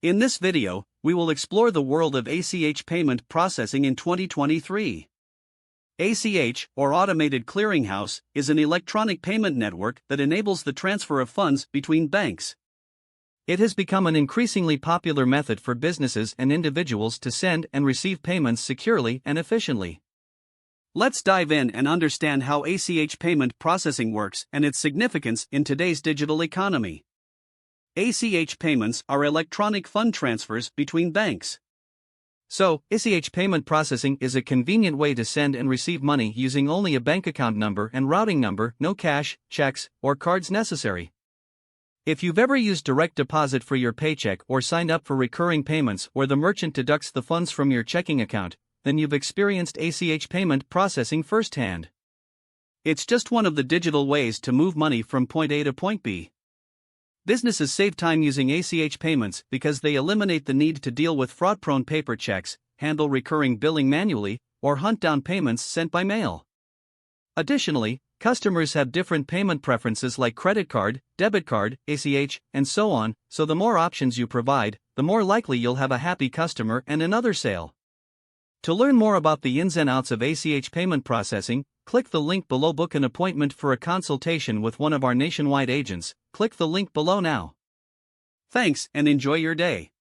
In this video, we will explore the world of ACH payment processing in 2023. ACH, or Automated Clearinghouse, is an electronic payment network that enables the transfer of funds between banks. It has become an increasingly popular method for businesses and individuals to send and receive payments securely and efficiently. Let's dive in and understand how ACH payment processing works and its significance in today's digital economy. ACH payments are electronic fund transfers between banks. So, ACH payment processing is a convenient way to send and receive money using only a bank account number and routing number, no cash, checks, or cards necessary. If you've ever used direct deposit for your paycheck or signed up for recurring payments where the merchant deducts the funds from your checking account, then you've experienced ACH payment processing firsthand. It's just one of the digital ways to move money from point A to point B. Businesses save time using ACH payments because they eliminate the need to deal with fraud-prone paper checks, handle recurring billing manually, or hunt down payments sent by mail. Additionally, customers have different payment preferences like credit card, debit card, ACH, and so on, so the more options you provide, the more likely you'll have a happy customer and another sale. To learn more about the ins and outs of ACH payment processing, click the link below. Book an appointment for a consultation with one of our nationwide agents. Click the link below now. Thanks and enjoy your day.